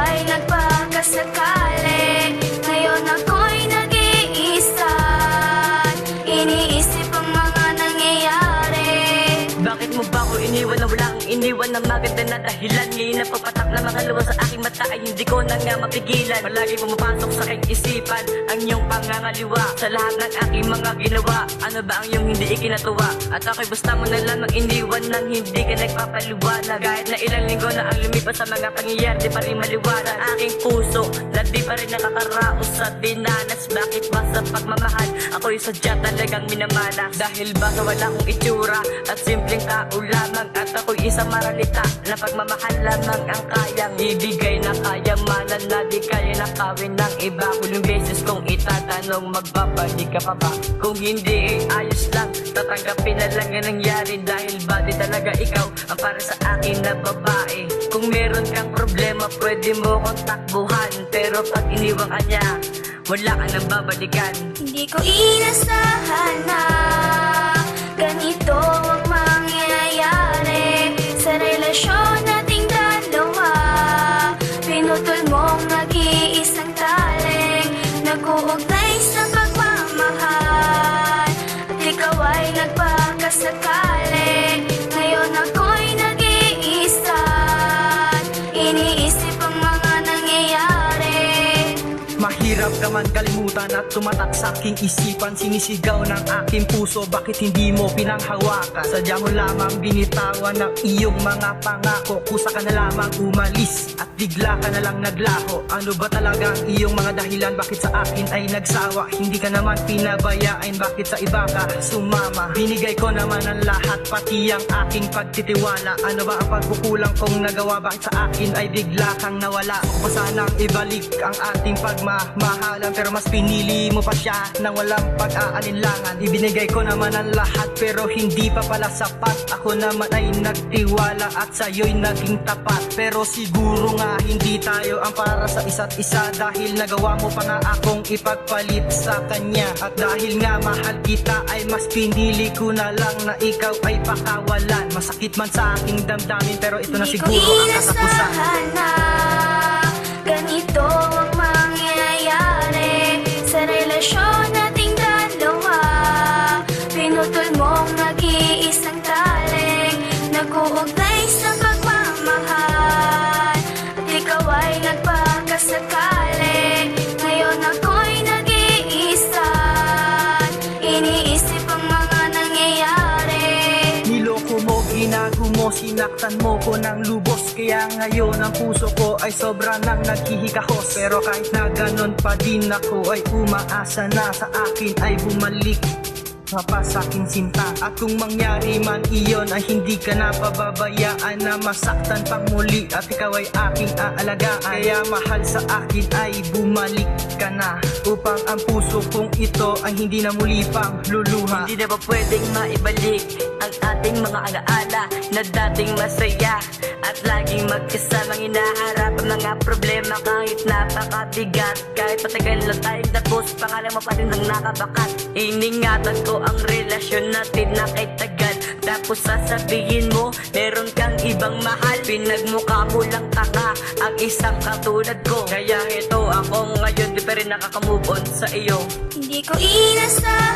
ay nagpakasakali. Ngayon ako'y nag-iisa, iniisip ang mga nangyayari. Bakit mo ba ako iniwan na wala kang iniwan na maganda na dahilan? Ngayon na pagpatak na mga luwa sa aking mata ay hindi ko na nga mapigilan. Palagi pumapasok sa aking isipan ang iyong pangangaliwa sa lahat ng aking mga ginawa. Ano ba ang iyong hindi ikinatuwa? At ako'y basta mo na lamang iniwan nang hindi ka nagpapaliwanag. Kahit na ilang linggo na ang lumipas sa mga pangyayari, di pa rin maliwanag ang aking puso na di pa rin nakakaraos sa dinanas. Bakit ba sa pagmamahal ako'y sadya talagang minamalas? Dahil ba sa wala kong itsura at simpleng tao lamang, at ako'y isang maralita na pagmamahal lamang ang kayang ibigay na kayamanan na di kaya nakawin ng iba. Huling beses kong itatanong, magbabalik ka pa ba? Kung hindi ayos lang, tatanggapin na lang ang nangyari. Dahil ba di talaga ikaw ang para sa akin na babae? Kung meron kang problema, pwede mo kong takbuhan, pero pag iniwang ka niya, wala ka nang babalikan. Hindi ko inasahan na ganito ang mangyayari sa relasyon nating dalawa. Pinutol mong nag-iisang taling nag-uugnay sa pagmamahal, at ikaw ay nagpakasakali. Ngayon ako'y nag-iisa, iniisip ang mga nangyayari. Mahirap ka man kalimutan at tumatak sa aking isipan. Sinisigaw ng aking puso, bakit hindi mo pinanghawakan? Sadya mo lamang binitawan ng iyong mga pangako. Kusa ka na lamang umalis at bigla ka na lang naglaho. Ano ba talaga ang iyong mga dahilan? Bakit sa akin ay nagsawa? Hindi ka naman pinabayaan, bakit sa iba ka sumama? Binigay ko naman ang lahat, pati ang aking pagtitiwala. Ano ba ang pagkukulang kong nagawa? Bakit sa akin ay bigla kang nawala? Gusto ko sanang ibalik ang ating pagmamahalan, pero mas pinili mo pa siya nang walang pag-aalinlangan. Ibinigay ko naman ang lahat, pero hindi pa pala sapat. Ako naman ay nagtiwala at sa'yo'y naging tapat. Pero siguro nga hindi tayo ang para sa isa't isa, dahil nagawa mo pa nga akong ipagpalit sa kanya. At dahil nga mahal kita, ay mas pinili ko na lang na ikaw ay pakawalan. Masakit man sa aking damdamin, pero ito na siguro ang katapusan. Hindi ko inasahan na ganito ang mangyayari sa relasyon nating dalawa. Pinutol mong nag-iisang taling nag-uugnay sa pagmamahal, at ikaw ay nagpakasakali. Ngayon ako'y nag-iisa, iniisip ang mga nangyayari. Niloko mo, ginago mo, sinaktan mo ko ng lubos. Kaya ngayon ang puso ko ay sobra nang naghihikahos. Pero kahit na ganon pa din ako ay umaasa na sa akin ay bumalik pa sa aking sinta. At kung mangyari man iyon ay hindi ka na pababayaan na masaktan pang muli, at ikaw ay aking aalagaan. Kaya mahal sa akin ay bumalik ka na, upang ang puso kong ito ay hindi na muli pang luluha. Hindi na ba pwedeng maibalik ang ating mga alaala na dating masaya, at laging magkasamang hinaharap ang mga problema kahit napakabigat? Kahit matagal na tayong tapos, pangalan mo pa rin ang nakabakat. Iningatan ko ang relasyon natin na kay tagal, tapos sasabihin mo meron kang ibang mahal. Pinagmukha mo lang taka ang isang katulad ko. Kaya ito ako ngayon, di pa rin nakakamove on sa iyo. Hindi ko inasahan